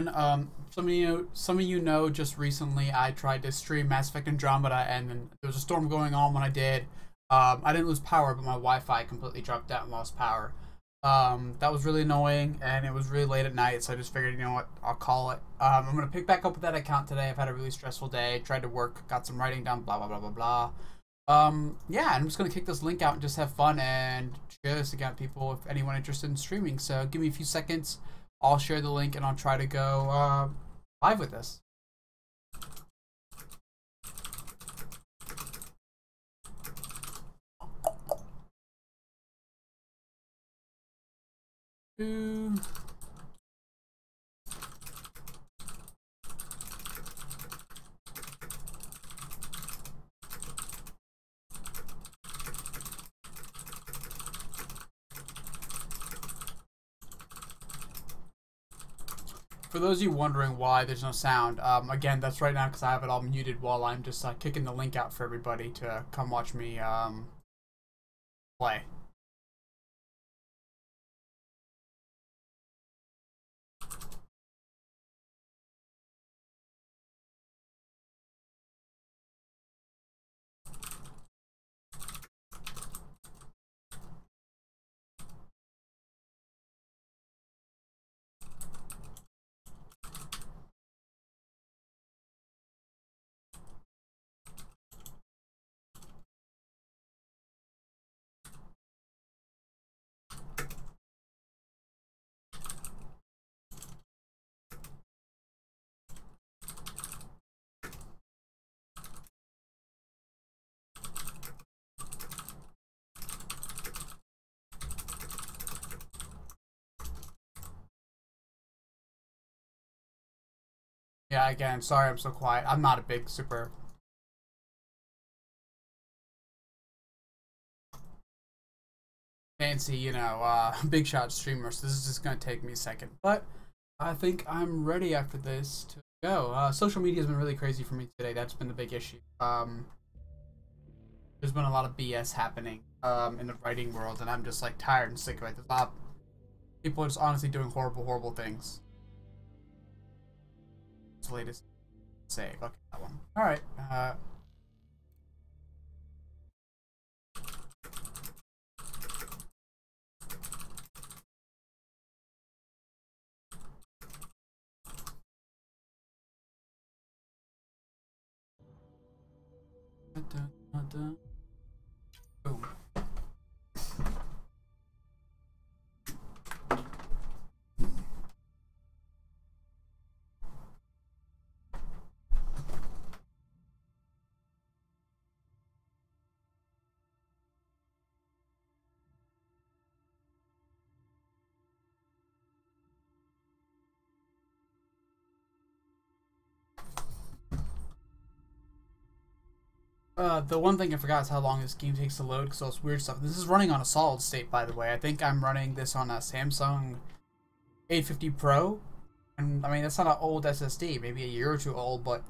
question. Some of you know, just recently I tried to stream Mass Effect Andromeda, and then there was a storm going on when I did. I didn't lose power, but my Wi-Fi completely dropped out and lost power. That was really annoying, and it was really late at night, so I just figured, you know what, I'll call it. I'm gonna pick back up with that account today. I've had a really stressful day. Tried to work, got some writing done, blah blah blah blah blah. Yeah, I'm just gonna kick this link out and just have fun and share this again, people. If anyone interested in streaming, so give me a few seconds. I'll share the link and I'll try to go live with this. For those of you wondering why there's no sound, again, that's right now because I have it all muted while I'm just kicking the link out for everybody to come watch me play. Yeah, again, sorry I'm so quiet. I'm not a big super fancy, big shot streamer, so this is just gonna take me a second. But I think I'm ready after this to go. Social media has been really crazy for me today. That's been the big issue. There's been a lot of BS happening in the writing world, and I'm just like tired and sick of it. There's a lot of people are just honestly doing horrible, horrible things. It's the latest save. Okay, that one. All right. Boom. The one thing I forgot is how long this game takes to load because all this weird stuff. This is running on a solid state, by the way. I think I'm running this on a Samsung 850 Pro. And, I mean, that's not an old SSD. Maybe a year or two old, but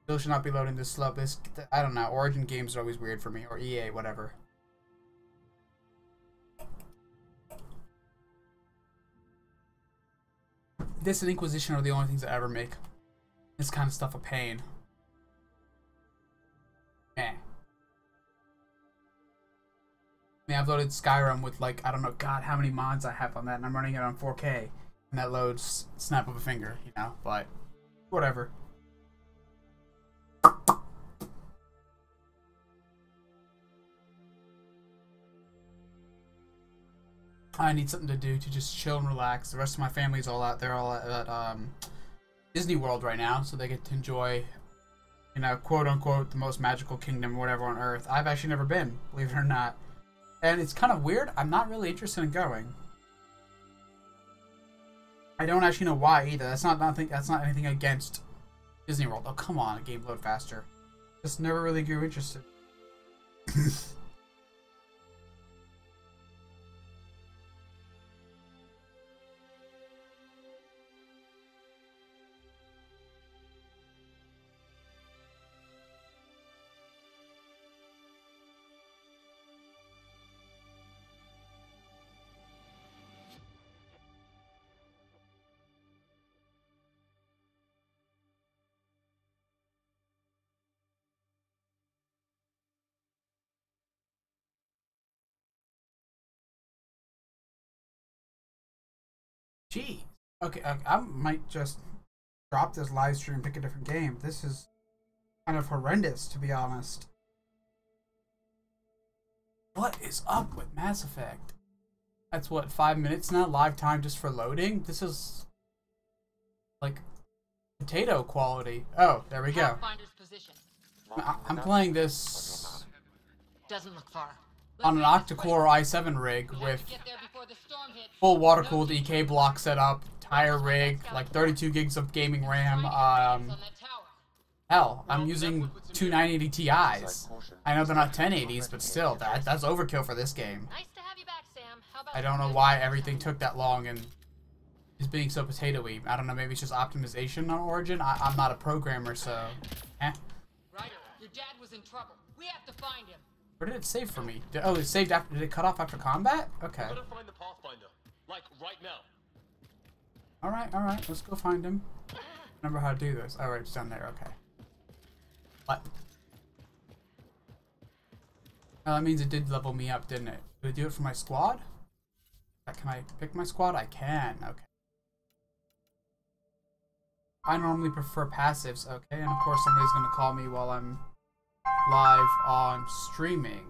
still should not be loading this slow. I don't know. Origin games are always weird for me. Or EA, whatever. This and Inquisition are the only things that ever make this kind of stuff a pain. I mean, I've loaded Skyrim with like, I don't know, God, how many mods I have on that, and I'm running it on 4K, and that loads snap of a finger, but whatever. I need something to do to just chill and relax. The rest of my family's all out there, all at Disney World right now, so they get to enjoy, quote unquote, the most magical kingdom or whatever on Earth. I've actually never been, believe it or not. And it's kind of weird. I'm not really interested in going. I don't actually know why either. That's not anything against Disney World. Oh, come on, game load faster. Just never really grew interested. Gee. Okay, I might just drop this live stream and pick a different game. This is kind of horrendous, to be honest. What is up with Mass Effect? That's what, 5 minutes now? Live time just for loading? This is like potato quality. Oh, there we go. I'm playing this Doesn't look far. on an octa-core i7 rig with full water-cooled EK block setup, tire rig, like 32 gigs of gaming RAM. Hell, I'm using two 980 Ti's. I know they're not 1080s, but still, that's overkill for this game. Nice to have you back, Sam. How about I don't know why everything took that long and is being so potato-y. I don't know, maybe it's just optimization on Origin? I'm not a programmer, so... Eh. Ryder, your dad was in trouble. We have to find him. Where did it save for me? Oh, it saved after... Did it cut off after combat? Okay. Gotta find the Pathfinder. Like, right now. Alright. Let's go find him. Remember how to do this. Oh, right, it's down there. Okay. What? Oh, that means it did level me up, didn't it? Did it do it for my squad? Can I pick my squad? I can. Okay. I normally prefer passives. Okay, and of course somebody's gonna call me while I'm live on streaming.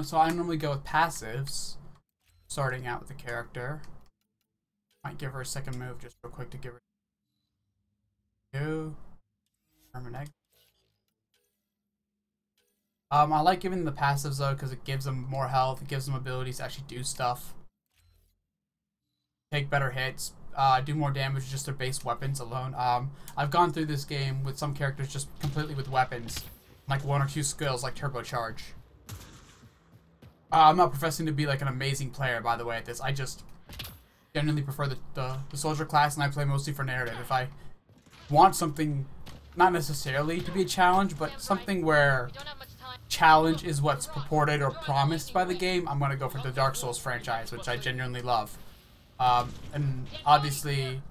So I normally go with passives, starting out with the character. Might give her a second move just real quick to give her two. I like giving them the passives though because it gives them more health, it gives them abilities to actually do stuff. Take better hits, do more damage with just their base weapons alone. I've gone through this game with some characters just completely with weapons, like one or two skills like turbocharge. I'm not professing to be like an amazing player, by the way, at this. I just generally prefer the soldier class, and I play mostly for narrative. If I want something, not necessarily to be a challenge, but something where challenge is what's purported or promised by the game, I'm gonna go for the Dark Souls franchise, which I genuinely love. And obviously,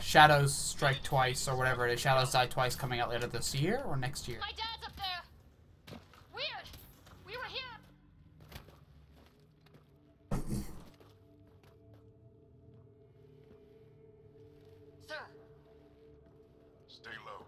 Shadows Strike Twice, or whatever it is, Shadows Die Twice, coming out later this year or next year. My dad's up there. Weird. We were here. Sir. Stay low.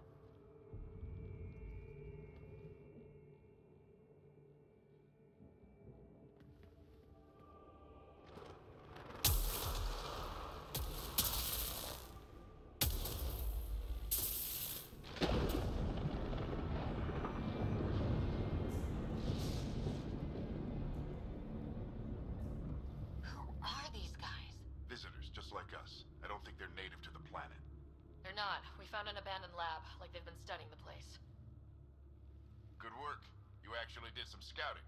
Found an abandoned lab, like they've been studying the place. Good work. You actually did some scouting.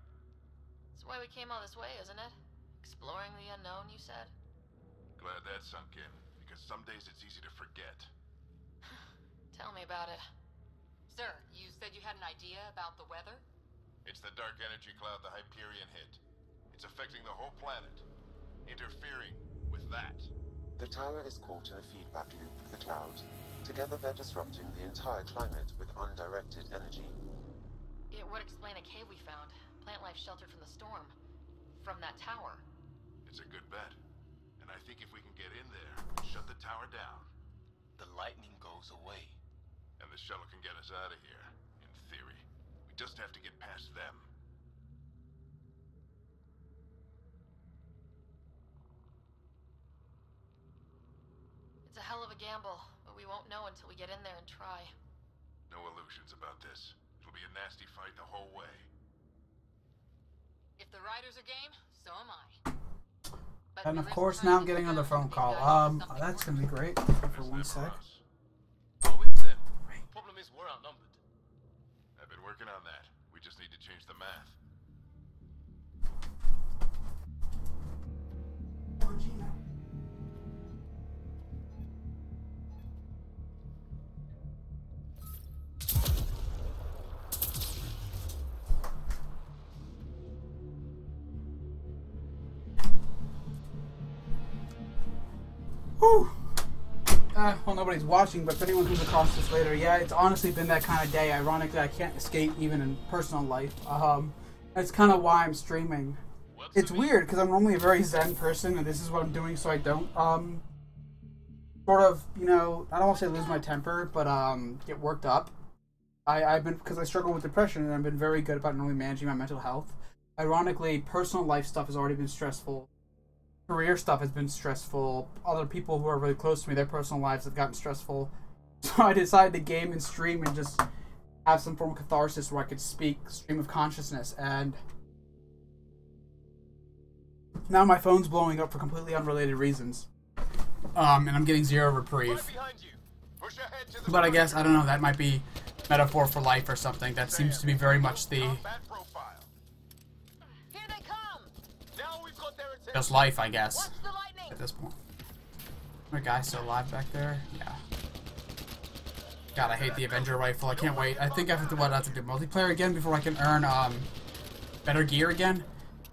That's why we came all this way, isn't it? Exploring the unknown, you said? Glad that sunk in, because some days it's easy to forget. Tell me about it. Sir, you said you had an idea about the weather? It's the dark energy cloud the Hyperion hit. It's affecting the whole planet. Interfering with that. The tower is caught in a feedback loop with the cloud. Together they're disrupting the entire climate with undirected energy. It would explain a cave we found. Plant life sheltered from the storm. From that tower. It's a good bet. And I think if we can get in there and shut the tower down, the lightning goes away. And the shuttle can get us out of here, in theory. We just have to get past them. It's a hell of a gamble, but we won't know until we get in there and try. No illusions about this. It'll be a nasty fight the whole way. If the Riders are game, so am I. But And of course, now I'm getting another phone call. That's gonna be great. For 1 sec. Oh, it's them. Problem is, we're outnumbered. I've been working on that. We just need to change the math. Whew. well, nobody's watching, but if anyone comes across this later, yeah, it's honestly been that kind of day. Ironically, I can't escape even in personal life. That's kind of why I'm streaming. It's weird because I'm normally a very zen person, and this is what I'm doing so I don't, sort of, you know, I don't want to say lose my temper, but get worked up. I've been, because I struggle with depression, and I've been very good about normally managing my mental health. Ironically, personal life stuff has already been stressful. Career stuff has been stressful. Other people who are really close to me, their personal lives have gotten stressful. So I decided to game and stream and just have some form of catharsis where I could speak, stream of consciousness, and now my phone's blowing up for completely unrelated reasons. And I'm getting zero reprieve. But I guess, I don't know, that might be metaphor for life or something. That seems to be very much the just life, I guess, at this point. My guy's still alive back there? Yeah. God, I hate the Avenger rifle. I can't wait. I think I have to do multiplayer again before I can earn better gear again.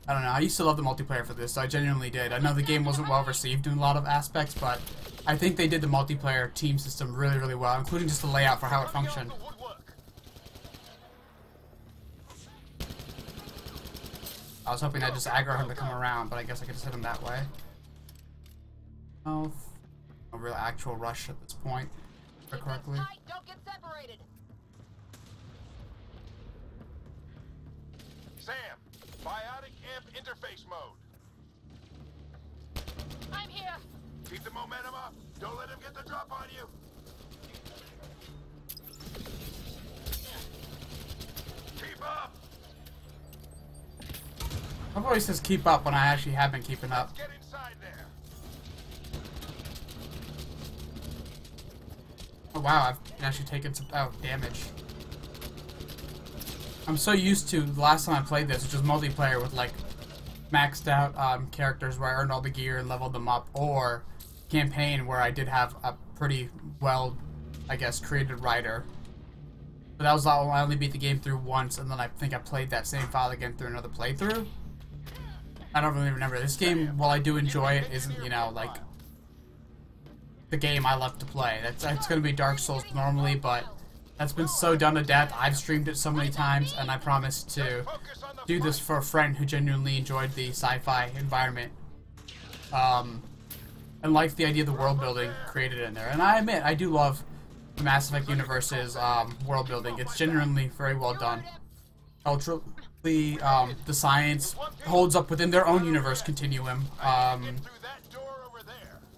I don't know. I used to love the multiplayer for this, so I genuinely did. I know the game wasn't well received in a lot of aspects, but I think they did the multiplayer team system really, really well, including just the layout for how it functioned. I was hoping I'd just aggro him to come around, but I guess I could just hit him that way. No real actual rush at this point, if I correctly. Don't get separated. Sam, biotic amp interface mode. I'm here. Keep the momentum up. Don't let him get the drop on you. Keep up. My voice says keep up when I actually have been keeping up. Let's get inside there. Oh wow, I've actually taken some damage. I'm so used to the last time I played this, which was multiplayer with like maxed out characters where I earned all the gear and leveled them up, or campaign where I did have a pretty well, I guess, created Ryder. But that was all. I only beat the game through once, and then I think I played that same file again through another playthrough. I don't really remember. This game, while I do enjoy it, isn't, you know, like the game I love to play. It's going to be Dark Souls normally, but that's been so done to death. I've streamed it so many times, and I promised to do this for a friend who genuinely enjoyed the sci-fi environment. And liked the idea of the world building created in there. And I admit, I do love the Mass Effect universe's world building. It's genuinely very well done. Ultimately, the science holds up within their own universe continuum.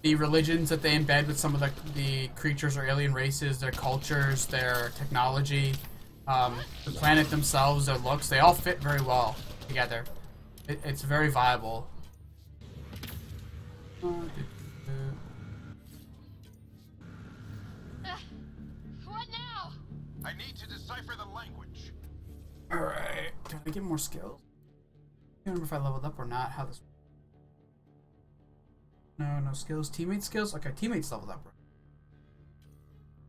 The religions that they embed with some of the creatures or alien races, their cultures, their technology, the planet themselves, their looks, they all fit very well together. It's very viable. What now? I need to decipher the language. Alright. Can I get more skills? I don't remember if I leveled up or not. How this... No skills. Teammate skills? Okay, teammates leveled up.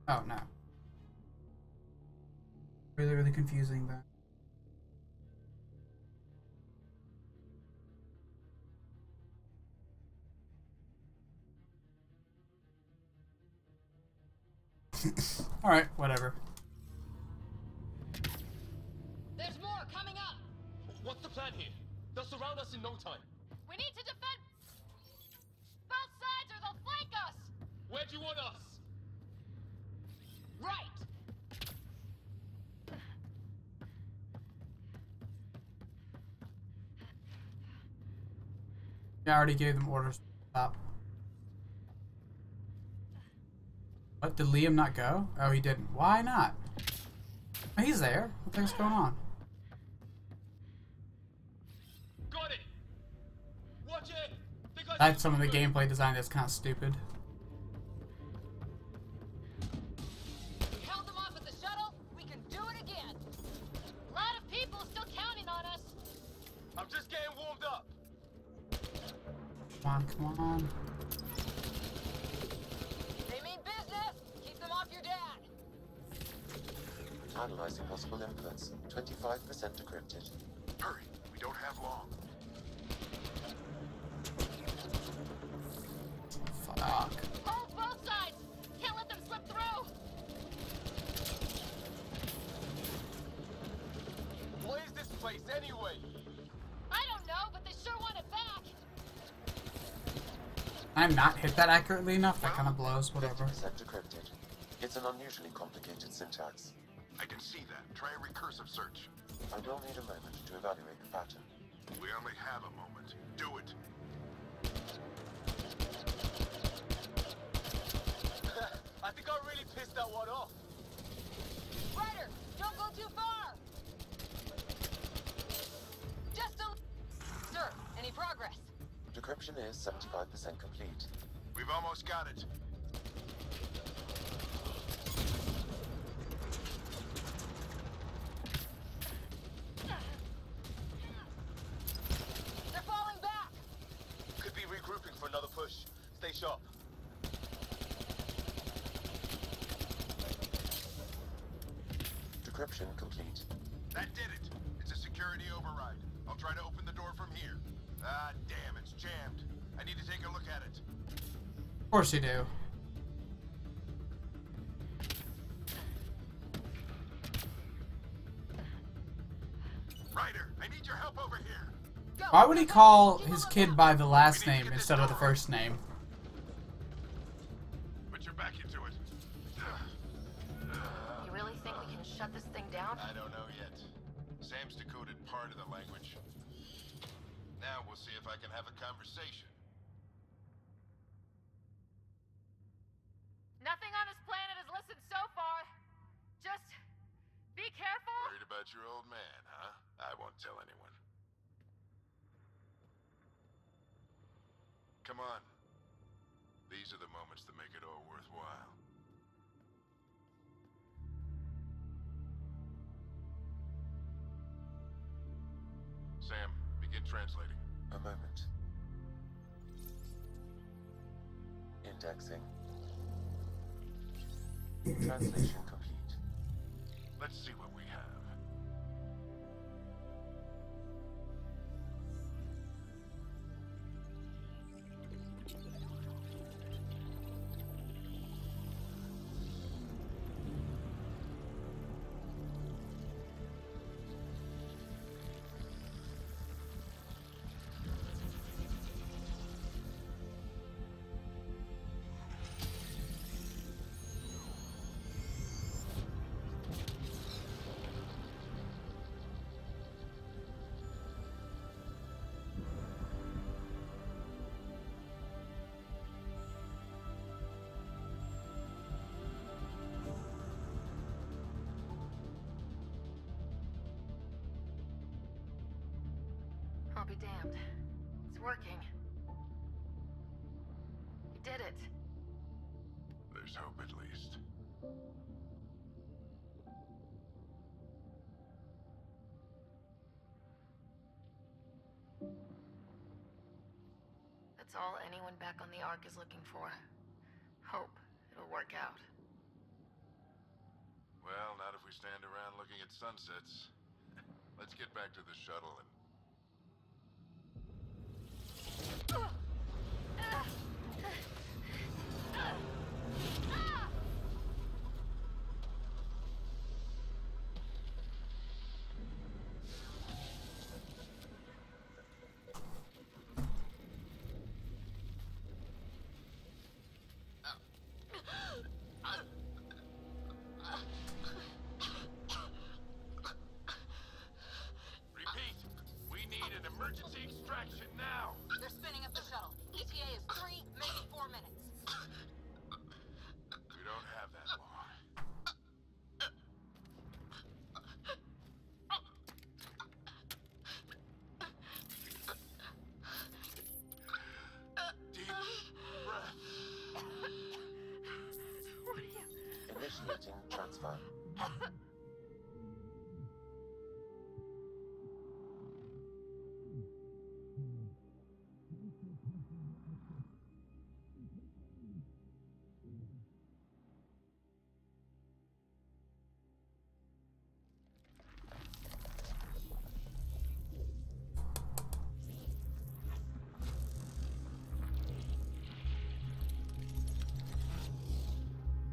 Oh, no. Really, really confusing then. Alright, whatever. There's more coming up. What's the plan here? They'll surround us in no time. We need to defend both sides or they'll flank us. Where do you want us? Right. Yeah, I already gave them orders to stop. What, did Liam not go? Oh, he didn't. Why not? Oh, he's there. What the heck's going on? Got it. Watch it. That's some of the gameplay design that's kind of stupid. We held them off at the shuttle. We can do it again. A lot of people still counting on us. I'm just getting warmed up. Come on. They mean business. Keep them off your dad. Analyzing possible inputs. 25% decrypted. Hurry, we don't have long. Fuck. Hold both sides. place anyway? I don't know, but they sure want it back. I'm not hit that accurately enough. That kind of blows. Whatever. 50% decrypted. It's an unusually complicated syntax. I can see that. Try a recursive search. I will need a moment to evaluate the pattern. We only have a moment. Do it. I think I really pissed that one off. Ryder, don't go too far. Just a... Sir, any progress? Decryption is 75% complete. We've almost got it. They're falling back. Could be regrouping for another push. Stay sharp. Decryption complete. That did it. It's a security override. I'll try to open the door from here. Ah, damn, it's jammed. I need to take a look at it. Of course you do. Ryder, I need your help over here. Go. Why would he call his kid by the last name instead of the first name? Put your back into it. You really think we can shut this thing down? I don't know yet. Sam's decoded part of the language. Now we'll see if I can have a conversation. Nothing on this planet has listened so far. Just be careful. Worried about your old man, huh? I won't tell anyone. Come on. These are the moments that make it all worthwhile. Sam, begin translating. A moment. Indexing. Translation complete. Let's see what we have. I'll be damned. It's working. You did it. There's hope at least. That's all anyone back on the Ark is looking for. Hope it'll work out. Well, not if we stand around looking at sunsets. Let's get back to the shuttle and... Repeat, we need an emergency extraction now. They're spinning up the shuttle. ETA is 3, maybe 4 minutes. We don't have that long. Deep breath. Initiating transfer.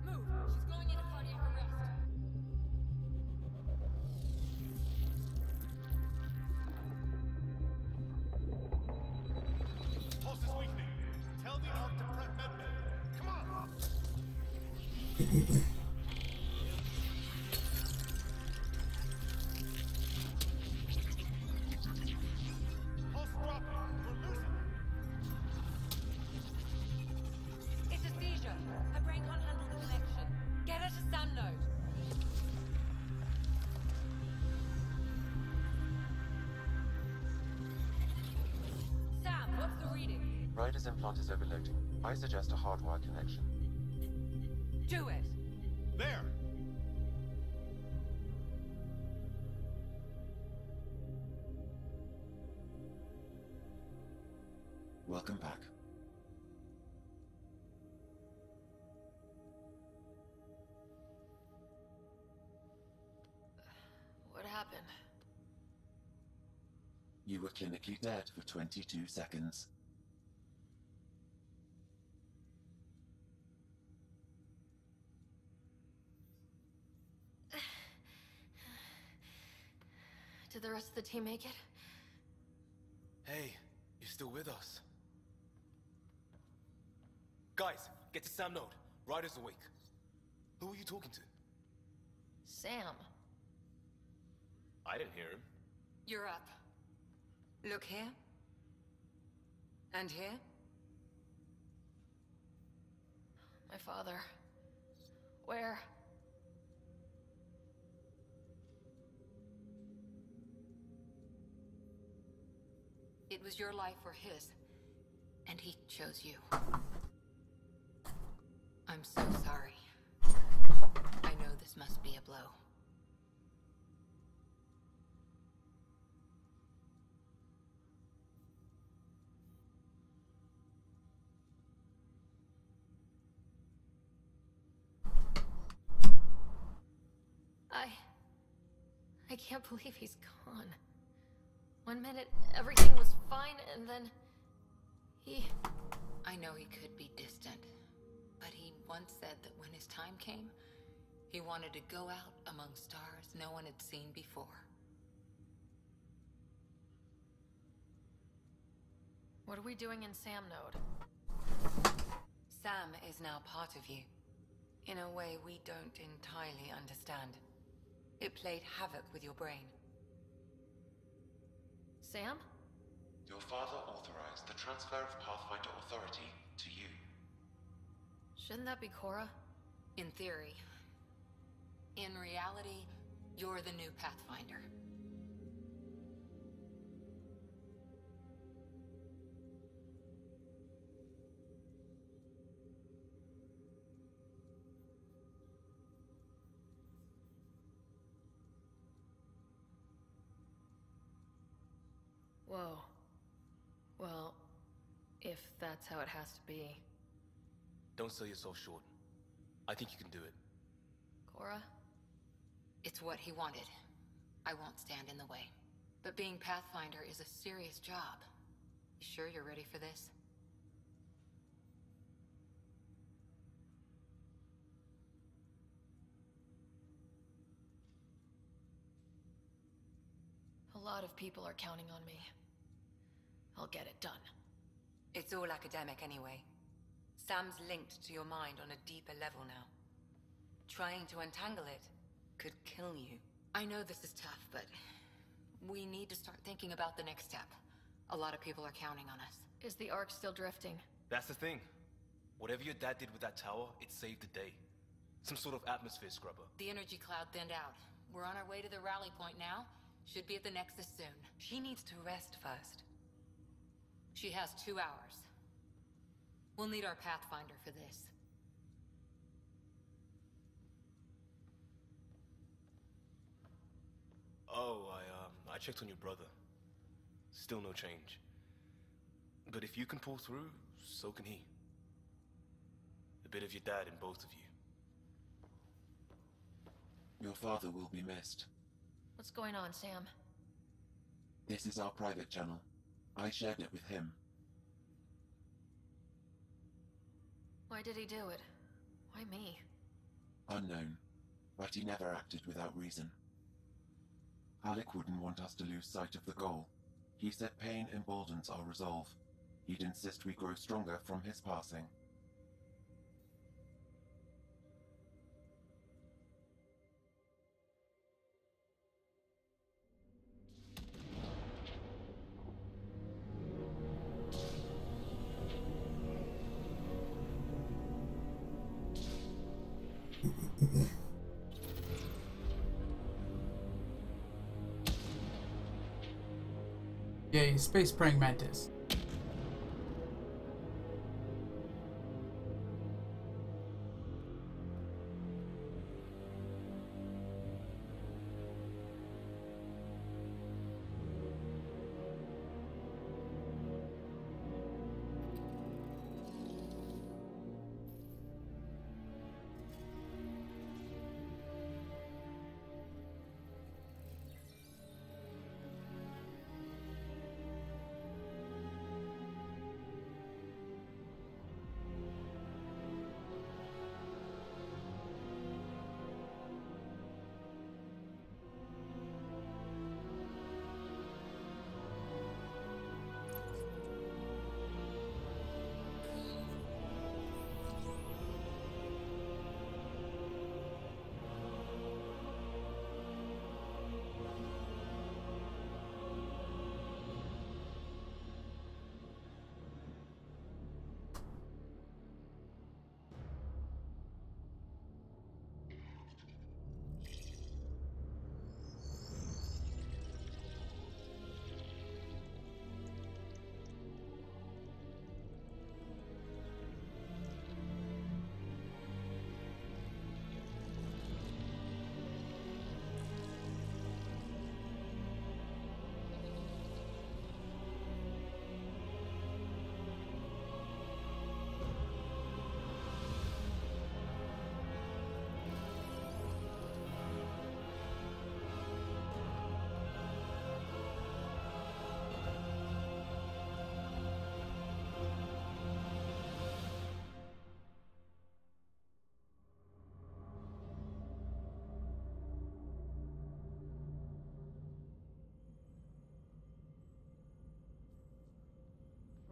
Move. She's going into cardiac arrest. Pulse is weakening. Tell the Ark to prep medbay. Come on! Pulse dropping. We're losing. It's a seizure. Her brain can't handle the connection. Get her to Sam node. Sam, what's the reading? Ryder's implant is overloading. I suggest a hardwire connection. Do it. There! Welcome back. What happened? You were clinically dead for 22 seconds. Did the rest of the team make it? Hey, you're still with us. Guys, get to Sam node. Ryder's awake. Who are you talking to? Sam. I didn't hear him. You're up. Look here. And here. My father. Where? It was your life or his. And he chose you. I'm so sorry. I know this must be a blow. I can't believe he's gone. One minute, everything was fine, and then... I know he could be distant, but he once said that when his time came, he wanted to go out among stars no one had seen before. What are we doing in Sam node? Sam is now part of you, in a way we don't entirely understand. It played havoc with your brain. Sam? Your father authorized the transfer of Pathfinder authority to you. Shouldn't that be Cora? In theory. In reality, you're the new Pathfinder. Whoa. Well, if that's how it has to be. Don't sell yourself short. I think you can do it. Cora? It's what he wanted. I won't stand in the way. But being Pathfinder is a serious job. You sure you're ready for this? A lot of people are counting on me. I'll get it done. It's all academic anyway. Sam's linked to your mind on a deeper level now. Trying to untangle it could kill you. I know this is tough, but we need to start thinking about the next step. A lot of people are counting on us. Is the Ark still drifting? That's the thing. Whatever your dad did with that tower, it saved the day. Some sort of atmosphere scrubber. The energy cloud thinned out. We're on our way to the rally point now. Should be at the Nexus soon. She needs to rest first. She has 2 hours. We'll need our Pathfinder for this. Oh, I checked on your brother. Still no change. But if you can pull through, so can he. A bit of your dad in both of you. Your father will be missed. What's going on, Sam? This is our private channel. I shared it with him. Why did he do it? Why me? Unknown, but he never acted without reason. Alec wouldn't want us to lose sight of the goal. He said pain emboldens our resolve. He'd insist we grow stronger from his passing. Yay, space praying mantis.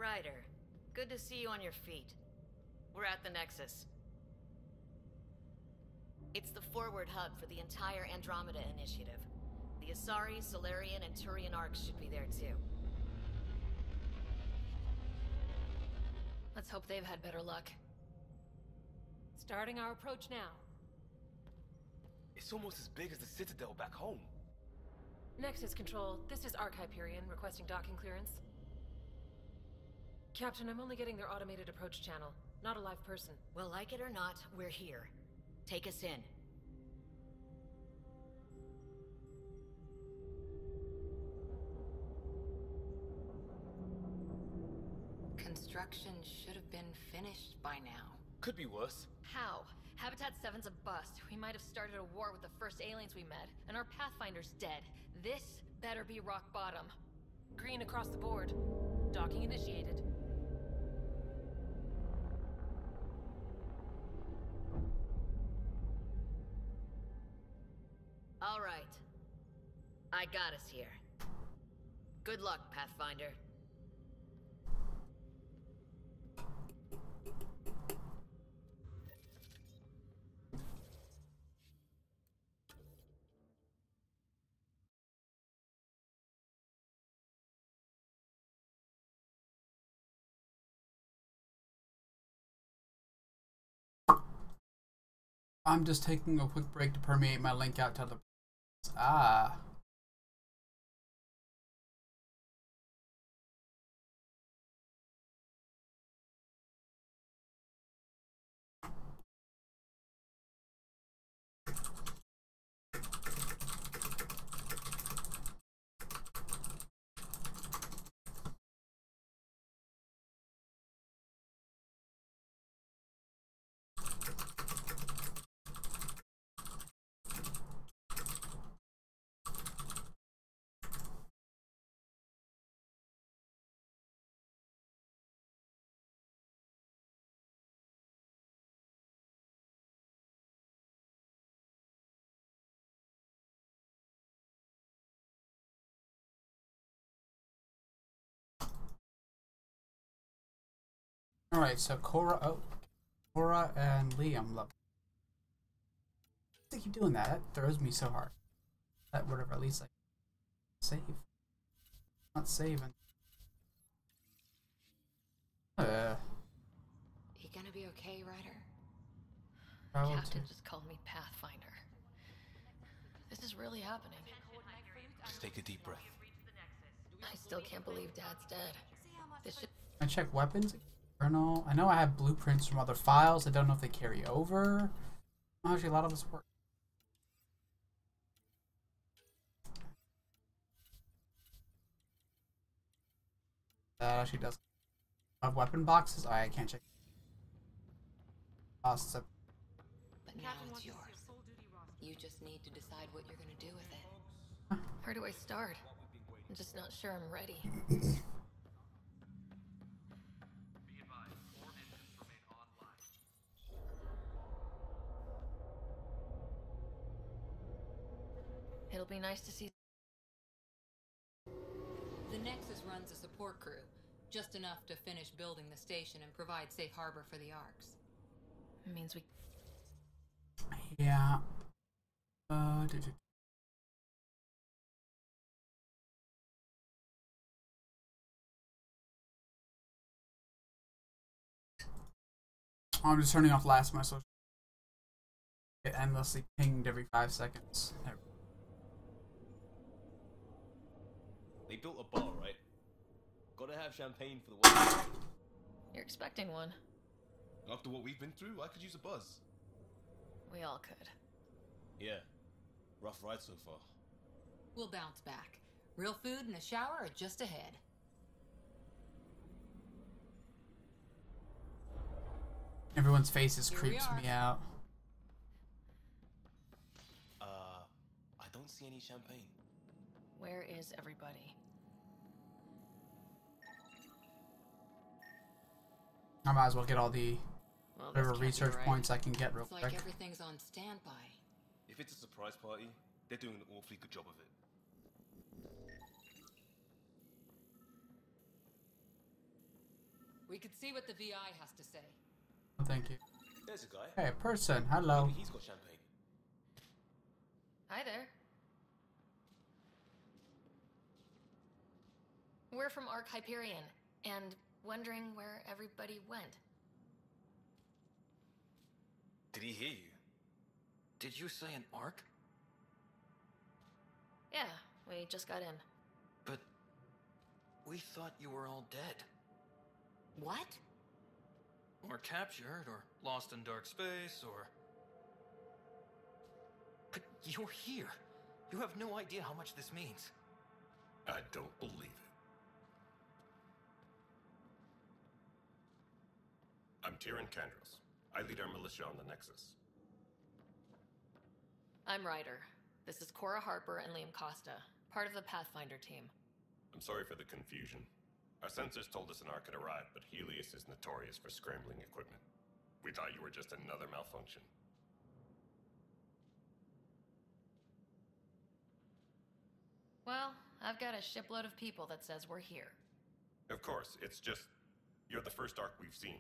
Ryder, good to see you on your feet. We're at the Nexus. It's the forward hub for the entire Andromeda Initiative. The Asari, Solarian, and Turian arcs should be there too. Let's hope they've had better luck. Starting our approach now. It's almost as big as the Citadel back home. Nexus Control, this is Arc Hyperion requesting docking clearance. Captain, I'm only getting their automated approach channel, not a live person. Well, like it or not, we're here. Take us in. Construction should have been finished by now. Could be worse. How? Habitat 7's a bust. We might have started a war with the first aliens we met, and our Pathfinder's dead. This better be rock bottom. Green across the board. Docking initiated. All right. I got us here. Good luck, Pathfinder. I'm just taking a quick break to permeate my link out to other. Ah. Alright, so Cora and Liam love. I keep doing that. That throws me so hard. That whatever, at least like save. Not saving. You gonna be okay, Ryder? Captain just called me Pathfinder. This is really happening. Just take a deep breath. I still can't believe Dad's dead. This should... I check weapons. Journal. I know I have blueprints from other files. I don't know if they carry over. Actually, a lot of this work. That actually does. Have weapon boxes? I can't check. But now it's yours. You just need to decide what you're gonna do with it. Where do I start? I'm just not sure I'm ready. It'll be nice to see. The Nexus runs a support crew, just enough to finish building the station and provide safe harbor for the Arks. It means we... Yeah. I'm just turning off last my social. It endlessly pinged every 5 seconds. They built a bar, right? Gotta have champagne for the one. You're expecting one. After what we've been through, I could use a buzz. We all could. Yeah. Rough ride so far. We'll bounce back. Real food and a shower are just ahead. Everyone's faces Here we creeps are. me out. I don't see any champagne. Where is everybody? I might as well get all the Well, this whatever can't be research right. points I can get real It's like quick. everything's on standby. If it's a surprise party, they're doing an awfully good job of it. We could see what the VI has to say. Oh, thank you. There's a guy. Hey, person. Hello. Maybe he's got champagne. Hi there. We're from Ark Hyperion, and wondering where everybody went. Did he hear you? Did you say an arc? Yeah, we just got in. But we thought you were all dead. What? Or captured, or lost in dark space, or... But you're here. You have no idea how much this means. I don't believe it. I'm Tyrion Candros. I lead our militia on the Nexus. I'm Ryder. This is Cora Harper and Liam Costa, part of the Pathfinder team. I'm sorry for the confusion. Our sensors told us an Ark had arrived, but Helios is notorious for scrambling equipment. We thought you were just another malfunction. Well, I've got a shipload of people that says we're here. Of course, it's just... You're the first Ark we've seen.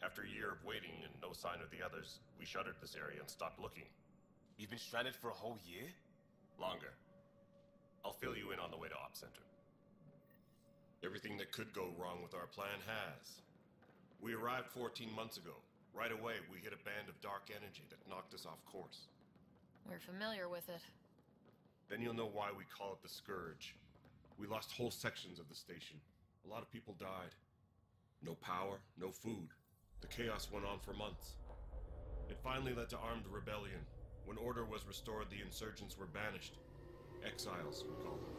After a year of waiting and no sign of the others, we shuttered this area and stopped looking. You've been stranded for a whole year? Longer. I'll fill you in on the way to Op Center. Everything that could go wrong with our plan has. We arrived 14 months ago. Right away, we hit a band of dark energy that knocked us off course. We're familiar with it. Then you'll know why we call it the Scourge. We lost whole sections of the station. A lot of people died. No power, no food. The chaos went on for months. It finally led to armed rebellion. When order was restored, the insurgents were banished. Exiles, we call them.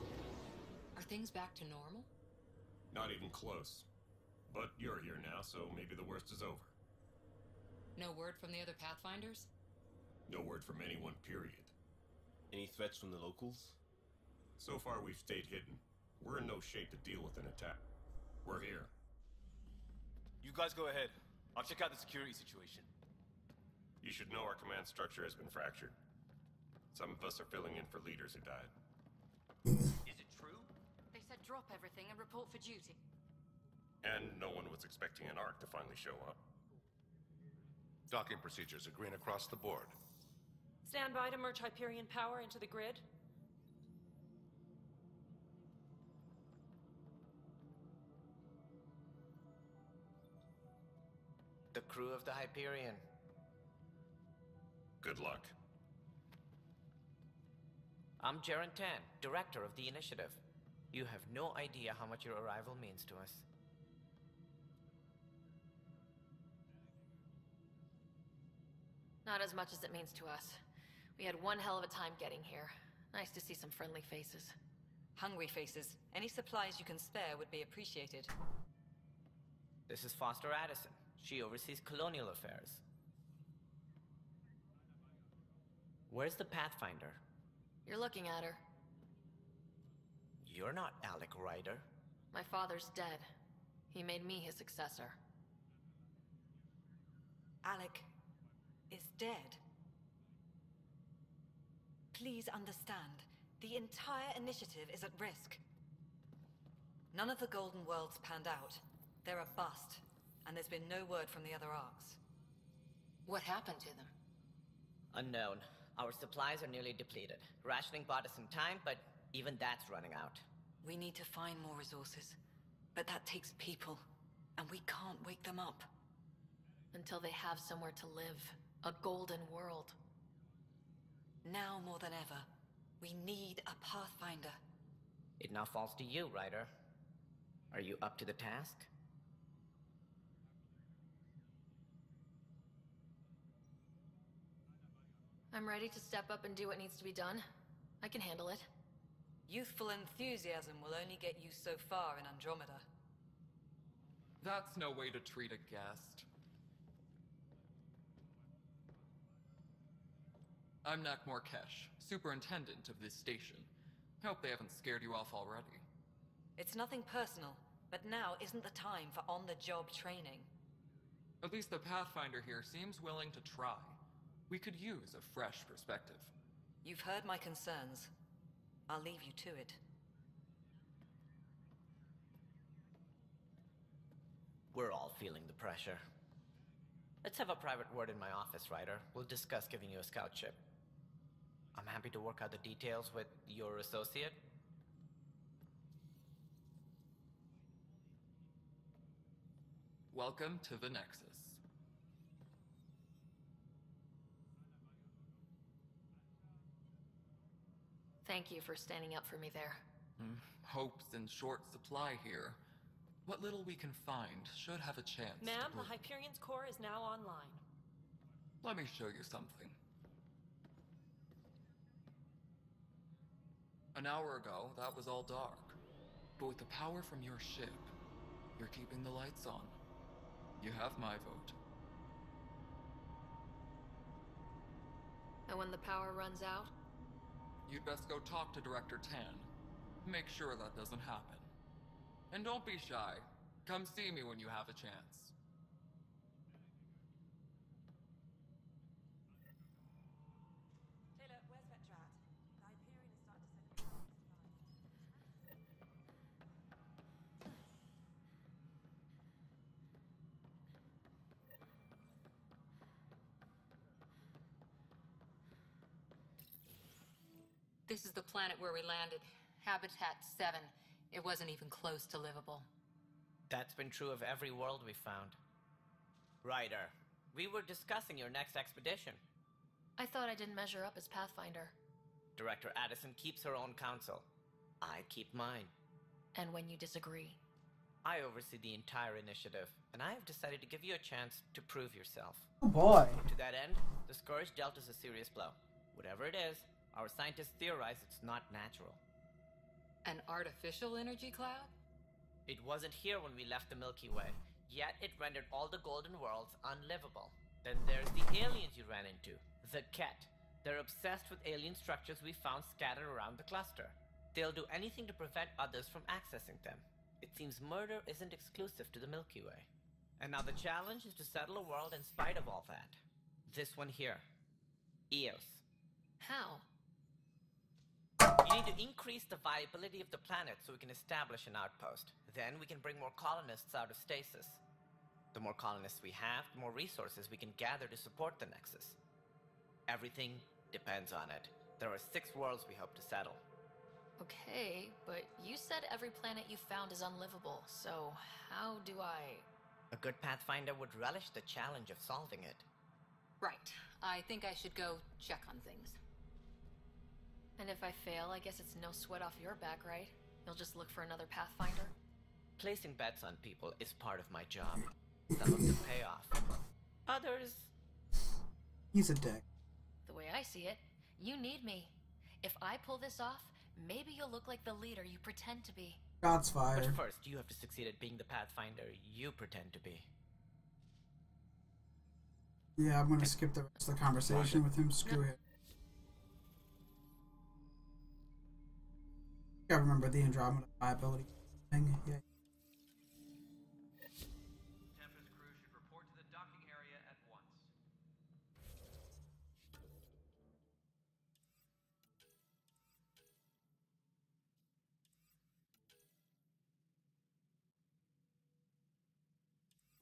Are things back to normal? Not even close. But you're here now, so maybe the worst is over. No word from the other Pathfinders? No word from anyone, period. Any threats from the locals? So far, we've stayed hidden. We're in no shape to deal with an attack. We're here. You guys go ahead. I'll check out the security situation. You should know our command structure has been fractured. Some of us are filling in for leaders who died. Is it true? They said drop everything and report for duty. And no one was expecting an arc to finally show up. Docking procedures are green across the board. Stand by to merge Hyperion power into the grid. The crew of the Hyperion. Good luck. I'm Jaren Tan, director of the initiative. You have no idea how much your arrival means to us. Not as much as it means to us. We had one hell of a time getting here. Nice to see some friendly faces. Hungry faces. Any supplies you can spare would be appreciated. This is Foster Addison. She oversees colonial affairs. Where's the Pathfinder? You're looking at her. You're not Alec Ryder. My father's dead. He made me his successor. Alec is dead. Please understand, the entire initiative is at risk. None of the Golden Worlds panned out. They're a bust, and there's been no word from the other arcs. What happened to them? Unknown. Our supplies are nearly depleted. Rationing bought us some time, but even that's running out. We need to find more resources, but that takes people, and we can't wake them up. Until they have somewhere to live. A golden world. Now more than ever, we need a Pathfinder. It now falls to you, Ryder. Are you up to the task? I'm ready to step up and do what needs to be done. I can handle it. Youthful enthusiasm will only get you so far in Andromeda. That's no way to treat a guest. I'm Nak Morkesh, superintendent of this station. Hope they haven't scared you off already. It's nothing personal, but now isn't the time for on-the-job training. At least the Pathfinder here seems willing to try. We could use a fresh perspective. You've heard my concerns. I'll leave you to it. We're all feeling the pressure. Let's have a private word in my office, Ryder. We'll discuss giving you a scout ship. I'm happy to work out the details with your associate. Welcome to the Nexus. Thank you for standing up for me there. Hope's in short supply here. What little we can find should have a chance. Ma'am, the Hyperion's core is now online. Let me show you something. An hour ago, that was all dark. But with the power from your ship, you're keeping the lights on. You have my vote. And when the power runs out? You'd best go talk to Director Tan. Make sure that doesn't happen. And don't be shy. Come see me when you have a chance. Taylor, where's Vetrat? The Hyperion is starting to send This is the planet where we landed. Habitat 7. It wasn't even close to livable. That's been true of every world we found. Ryder, we were discussing your next expedition. I thought I didn't measure up as Pathfinder. Director Addison keeps her own counsel. I keep mine. And when you disagree? I oversee the entire initiative, and I have decided to give you a chance to prove yourself. Oh boy. To that end, the Scourge dealt us a serious blow. Whatever it is, our scientists theorize it's not natural. An artificial energy cloud? It wasn't here when we left the Milky Way, yet it rendered all the Golden Worlds unlivable. Then there's the aliens you ran into, the Ket. They're obsessed with alien structures we found scattered around the cluster. They'll do anything to prevent others from accessing them. It seems murder isn't exclusive to the Milky Way. And now the challenge is to settle a world in spite of all that. This one here. Eos. How? You need to to increase the viability of the planet so we can establish an outpost. Then we can bring more colonists out of stasis. The more colonists we have, the more resources we can gather to support the Nexus. Everything depends on it. There are 6 worlds we hope to settle. Okay, but you said every planet you found is unlivable, so how do I... A good Pathfinder would relish the challenge of solving it. Right. I think I should go check on things. And if I fail, I guess it's no sweat off your back, right? You'll just look for another Pathfinder? Placing bets on people is part of my job. Some of them pay off. Others... He's a dick. The way I see it, you need me. If I pull this off, maybe you'll look like the leader you pretend to be. Shots fired. But first, you have to succeed at being the Pathfinder you pretend to be. Yeah, I'm gonna skip the rest of the conversation with him. Screw it. I remember the Andromeda viability thing. Yeah. Tempest crew should report to the docking area at once.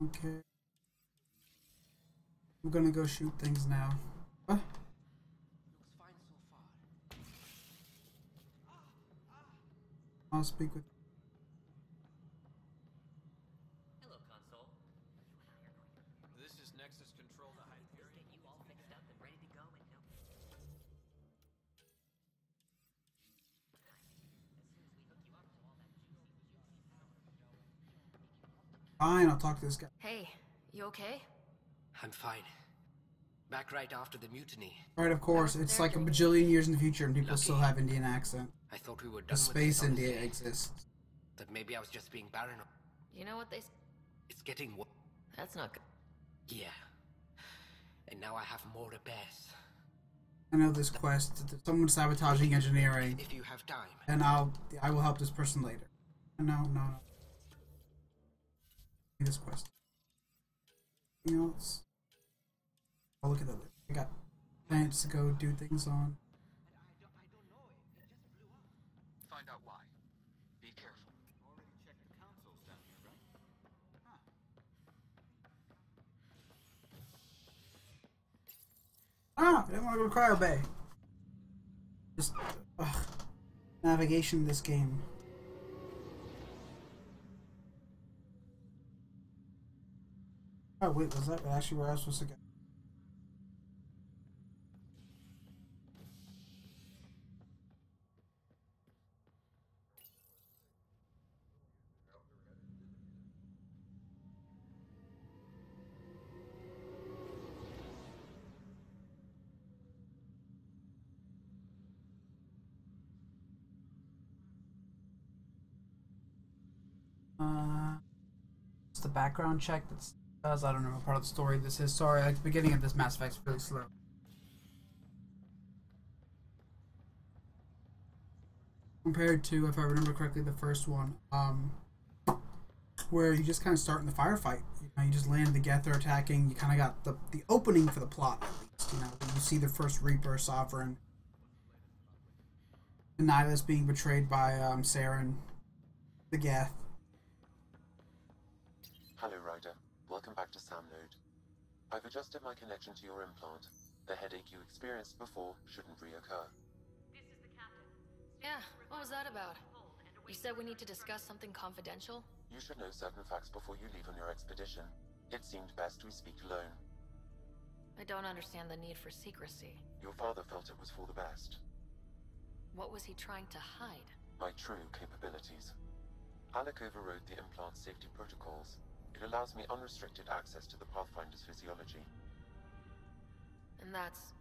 Okay. I'm gonna go shoot things now. What? Looks fine so far. I'll speak with. Hello, console. This is Nexus Control to Hyperion. Get you all fixed up and ready to go in no... Fine, I'll talk to this guy. Hey, you okay? I'm fine. Back right after the mutiny. Right, of course. It's like a bajillion years in the future and people still have Indian accent. I thought we were done The with space this India honestly. exists. That maybe I was just being paranoid. You know what they... It's getting worse. That's not good. Yeah. And now I have more to pass. I know this quest. Someone's sabotaging engineering. If you have time. And I will help this person later. No. This quest. Anything else? Oh, look at that. I got planets to go do things on. Find out why. Be careful. Already checked the consoles down here, right? Ah, I didn't want to go to Cryo Bay. Just navigation in this game. Oh wait, was that actually where I was supposed to go? It's the background check that's does. I don't know what part of the story this is. Sorry, like the beginning of this Mass Effect's really slow. Compared to, if I remember correctly, the first one, where you just kind of start in the firefight. You just land the Gether attacking. You kind of got the opening for the plot, at least. You see the first Reaper, Sovereign, and Nihilus being betrayed by Saren, the Geth. Hello, Ryder. Welcome back to Sam Node. I've adjusted my connection to your implant. The headache you experienced before shouldn't reoccur. Yeah, what was that about? You said we need to discuss something confidential? You should know certain facts before you leave on your expedition. It seemed best we speak alone. I don't understand the need for secrecy. Your father felt it was for the best. What was he trying to hide? My true capabilities. Alec overrode the implant's safety protocols. It allows me unrestricted access to the Pathfinder's physiology. And that's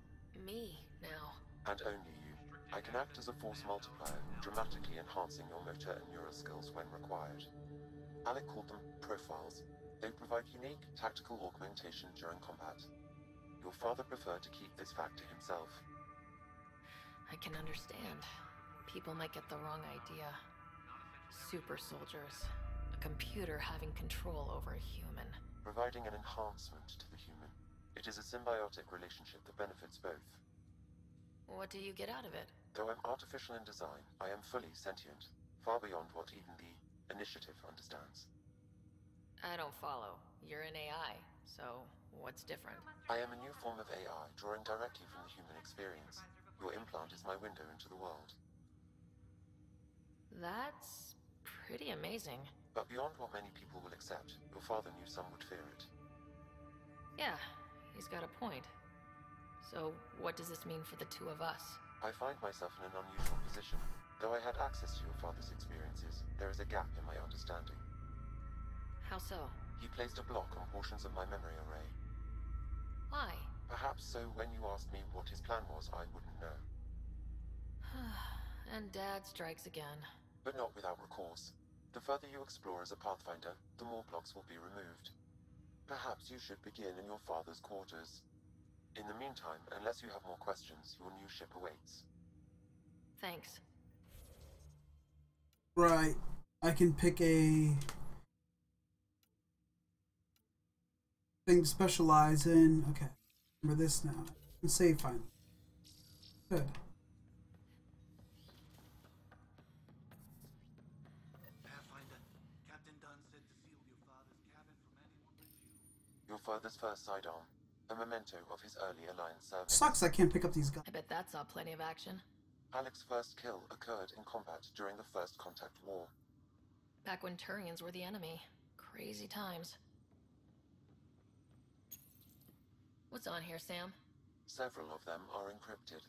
me now. And only you. I can act as a force multiplier, dramatically enhancing your motor and neural skills when required. Alec called them profiles. They provide unique tactical augmentation during combat. Your father preferred to keep this fact to himself. I can understand. People might get the wrong idea. Super soldiers. A computer having control over a human. Providing an enhancement to the human. It is a symbiotic relationship that benefits both. What do you get out of it? Though I'm artificial in design, I am fully sentient, far beyond what even the Initiative understands. I don't follow. You're an AI, so what's different? I am a new form of AI, drawing directly from the human experience. Your implant is my window into the world. That's pretty amazing. But beyond what many people will accept, your father knew some would fear it. Yeah, he's got a point. So, what does this mean for the two of us? I find myself in an unusual position. Though I had access to your father's experiences, there is a gap in my understanding. How so? He placed a block on portions of my memory array. Why? Perhaps so when you asked me what his plan was, I wouldn't know. And Dad strikes again. But not without recourse. The further you explore as a Pathfinder, the more blocks will be removed. Perhaps you should begin in your father's quarters. In the meantime, unless you have more questions, your new ship awaits. Thanks. Right. I can pick a thing to specialize in. Okay. Remember this now. And save finally. Good. Your father's first sidearm, a memento of his early Alliance service. Sucks I can't pick up these guys. I bet that saw plenty of action. Alec's first kill occurred in combat during the First Contact War. Back when Turians were the enemy. Crazy times. What's on here, Sam? Several of them are encrypted.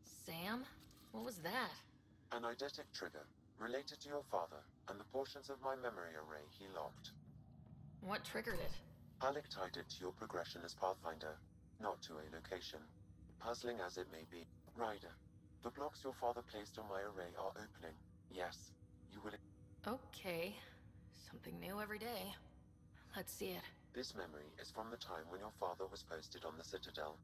Sam? What was that? An eidetic trigger, related to your father, and the portions of my memory array he locked. What triggered it? Alec tied it to your progression as Pathfinder, not to a location. Puzzling as it may be, Ryder, the blocks your father placed on my array are opening. Yes, you will... Okay. Something new every day. Let's see it. This memory is from the time when your father was posted on the Citadel.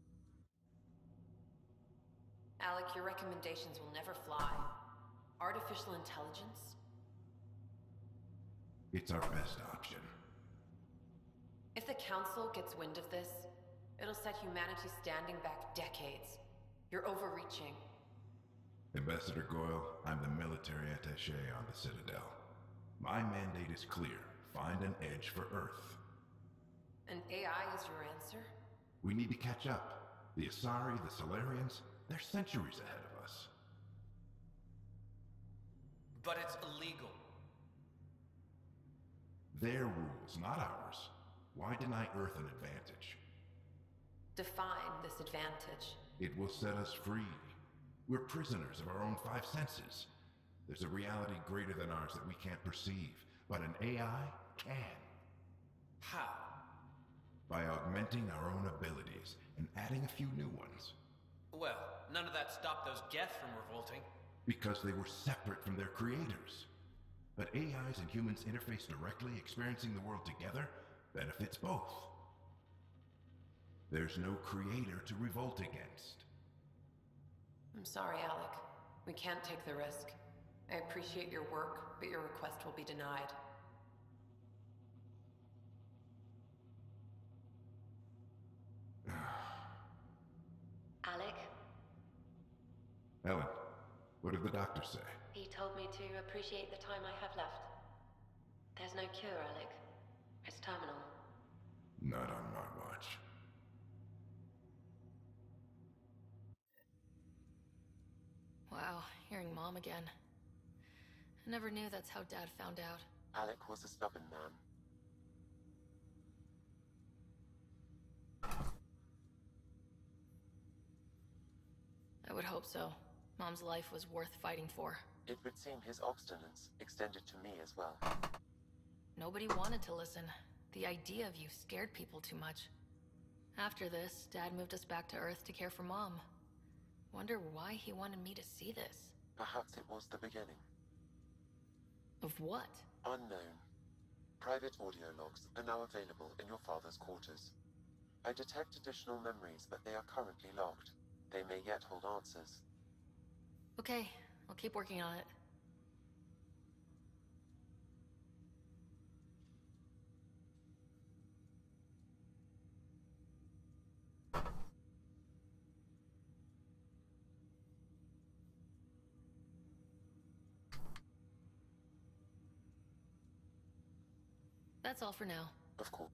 Alec, your recommendations will never fly. Artificial intelligence? It's our best option. If the Council gets wind of this, it'll set humanity standing back decades. You're overreaching. Ambassador Goyle, I'm the military attaché on the Citadel. My mandate is clear. Find an edge for Earth. And AI is your answer? We need to catch up. The Asari, the Solarians, they're centuries ahead of us. But it's illegal. Their rules, not ours. Why deny Earth an advantage? Define this advantage. It will set us free. We're prisoners of our own five senses. There's a reality greater than ours that we can't perceive, but an AI can. How? By augmenting our own abilities and adding a few new ones. Well, none of that stopped those Geth from revolting. Because they were separate from their creators. But AIs and humans interface directly, experiencing the world together, benefits both. There's no creator to revolt against. I'm sorry, Alec. We can't take the risk. I appreciate your work, but your request will be denied. Alec? Ellen, what did the doctor say? He told me to appreciate the time I have left. There's no cure, Alec. It's terminal. Not on my watch. Wow, hearing Mom again. I never knew that's how Dad found out. Alec was a stubborn man. I would hope so. Mom's life was worth fighting for. It would seem his obstinance extended to me as well. Nobody wanted to listen. The idea of you scared people too much. After this, Dad moved us back to Earth to care for Mom. Wonder why he wanted me to see this. Perhaps it was the beginning. Of what? Unknown. Private audio logs are now available in your father's quarters. I detect additional memories, but they are currently logged. They may yet hold answers. Okay, I'll keep working on it. That's all for now. Of course.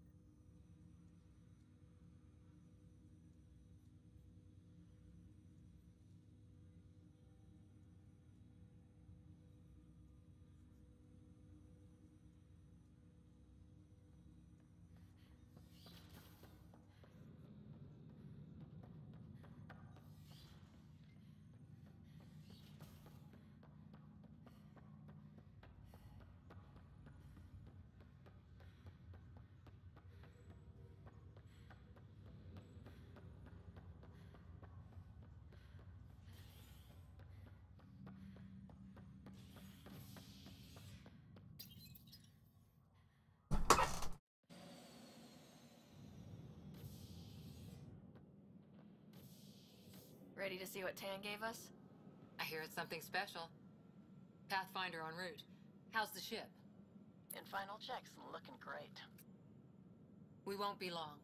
Ready to see what Tan gave us? I hear it's something special. Pathfinder en route. How's the ship? In final checks, looking great. We won't be long.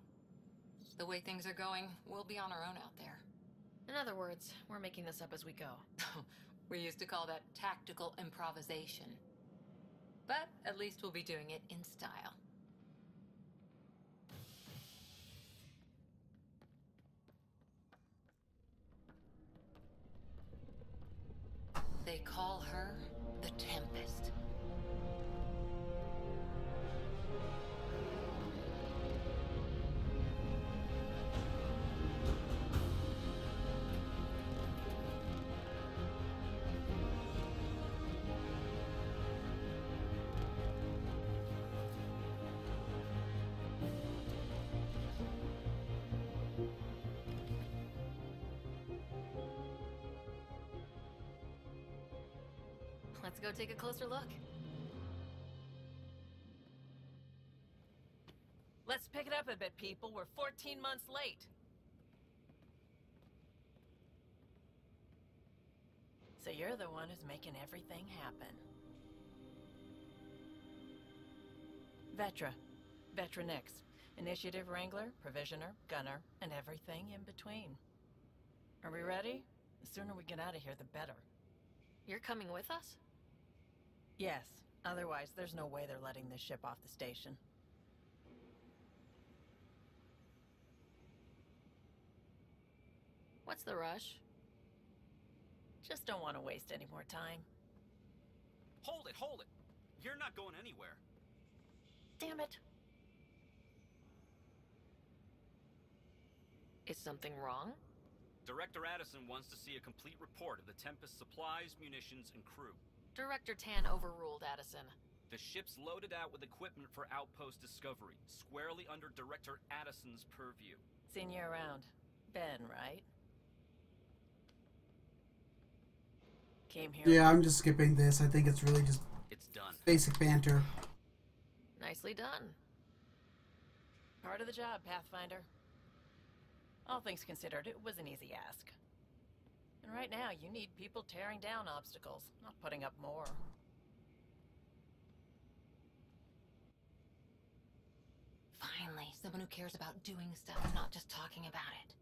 The way things are going, we'll be on our own out there. In other words, we're making this up as we go. We used to call that tactical improvisation. But at least we'll be doing it in style. They call her the Tempest. Let's go take a closer look. Let's pick it up a bit, people. We're 14 months late. So you're the one who's making everything happen. Vetra. Vetra Nix. Initiative Wrangler, Provisioner, Gunner, and everything in between. Are we ready? The sooner we get out of here, the better. You're coming with us? Yes. Otherwise, there's no way they're letting this ship off the station. What's the rush? Just don't want to waste any more time. Hold it, hold it! You're not going anywhere. Damn it. Is something wrong? Director Addison wants to see a complete report of the Tempest's supplies, munitions, and crew. Director Tan overruled Addison. The ship's loaded out with equipment for outpost discovery, squarely under Director Addison's purview. Seen you around. Ben, right? Came here. Yeah, I'm just skipping this. I think it's really just It's done. basic banter. Nicely done. Part of the job, Pathfinder. All things considered, it was an easy ask. And right now, you need people tearing down obstacles, not putting up more. Finally, someone who cares about doing stuff, not just talking about it.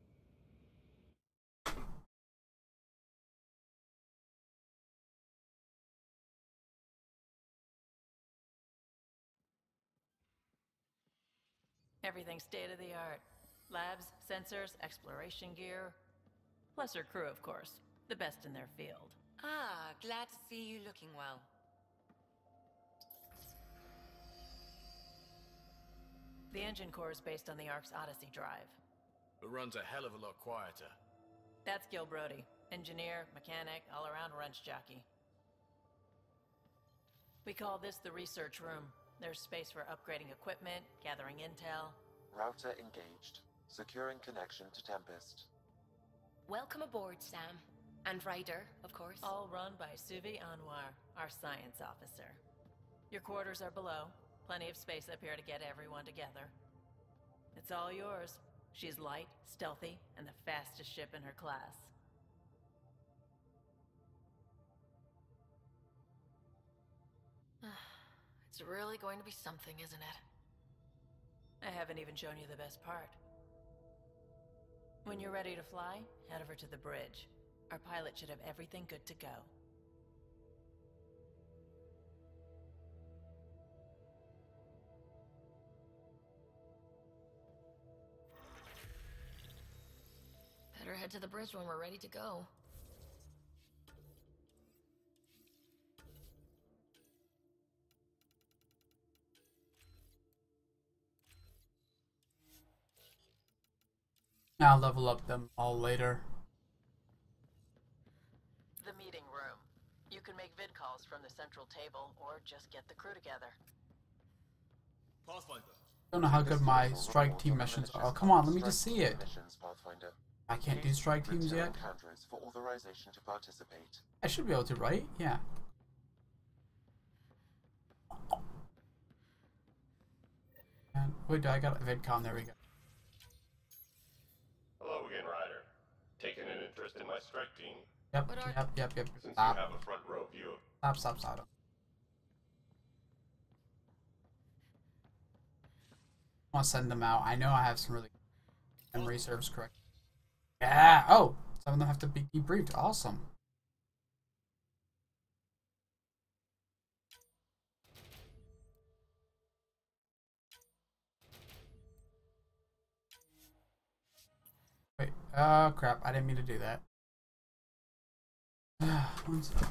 Everything state-of-the-art. Labs, sensors, exploration gear. Plus her crew, of course. The best in their field. Ah, glad to see you looking well. The engine core is based on the Ark's Odyssey drive. It runs a hell of a lot quieter. That's Gil Brody. Engineer, mechanic, all-around wrench jockey. We call this the research room. There's space for upgrading equipment, gathering intel. Router engaged. Securing connection to Tempest. Welcome aboard, Sam. And Ryder, of course. All run by Suvi Anwar, our science officer. Your quarters are below. Plenty of space up here to get everyone together. It's all yours. She's light, stealthy, and the fastest ship in her class. It's really going to be something, isn't it? I haven't even shown you the best part. When you're ready to fly, head over to the bridge. Our pilot should have everything good to go. Head to the bridge when we're ready to go. I'll level up them all later. The meeting room. You can make vid calls from the central table, or just get the crew together. I don't know how good my strike team missions are. Oh, come on, let me just see it. I can't do strike teams yet. For authorization to participate. I should be able to, right? Yeah. And wait, I got a vidcom. There we go. Hello again, Ryder. Taking an interest in my strike team? Yep. Since Stop. you have a front row view Stop. of... I want to send them out. I know I have some really memory serves correct. Yeah. Oh, some of them have to be debriefed. Awesome. Wait. Oh crap! I didn't mean to do that. One second.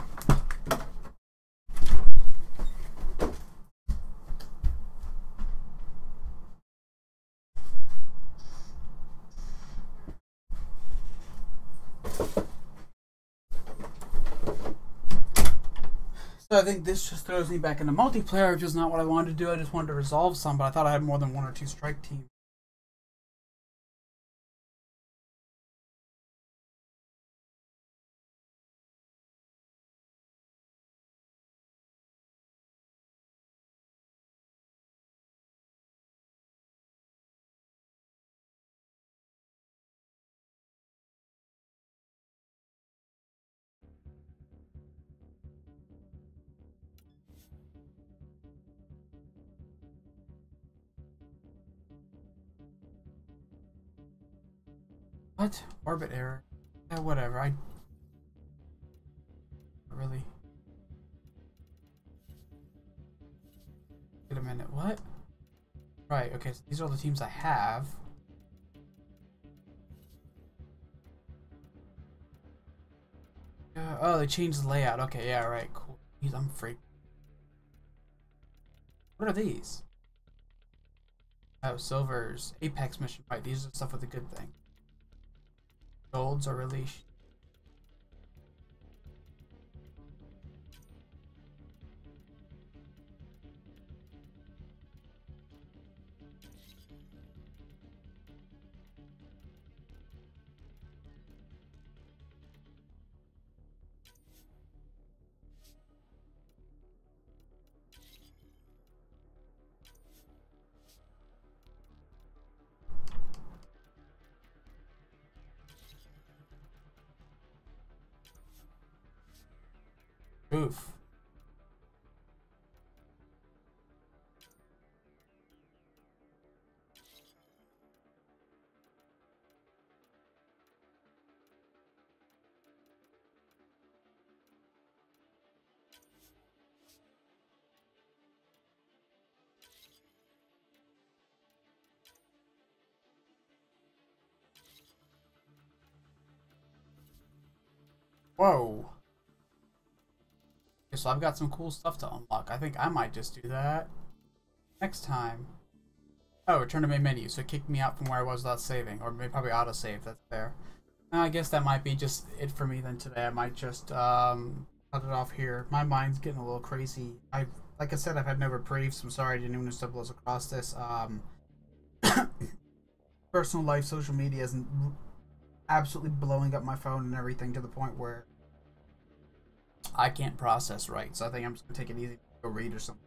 So I think this just throws me back into multiplayer, which is not what I wanted to do. I just wanted to resolve some, but I thought I had more than 1 or 2 strike teams. What? Orbit error? Yeah, whatever. I really. Wait a minute. What? Right. Okay. So these are all the teams I have. Oh, they changed the layout. Okay. Yeah. Right. Cool. Jeez, I'm freaked. What are these? Oh, silvers. Apex mission. Right. These are stuff with a good thing. Golds are really. Oof. Whoa. Okay, so I've got some cool stuff to unlock. I think I might just do that next time. Oh, return to main menu. So it kicked me out from where I was without saving. Or maybe probably autosave. That's fair. I guess that might be just it for me then today. I might just cut it off here. My mind's getting a little crazy. Like I said, I've had no reprieve, so I'm sorry I didn't even stumble across this. Personal life, social media isn't absolutely blowing up my phone and everything to the point where I can't process right. So I think I'm just gonna take it easy, go read or something.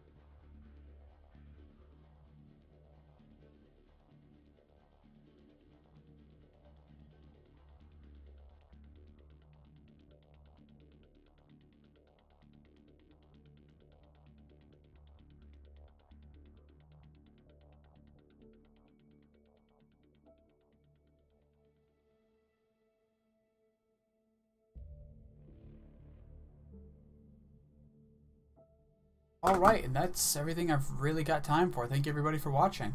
Alright, and that's everything I've really got time for. Thank you everybody for watching.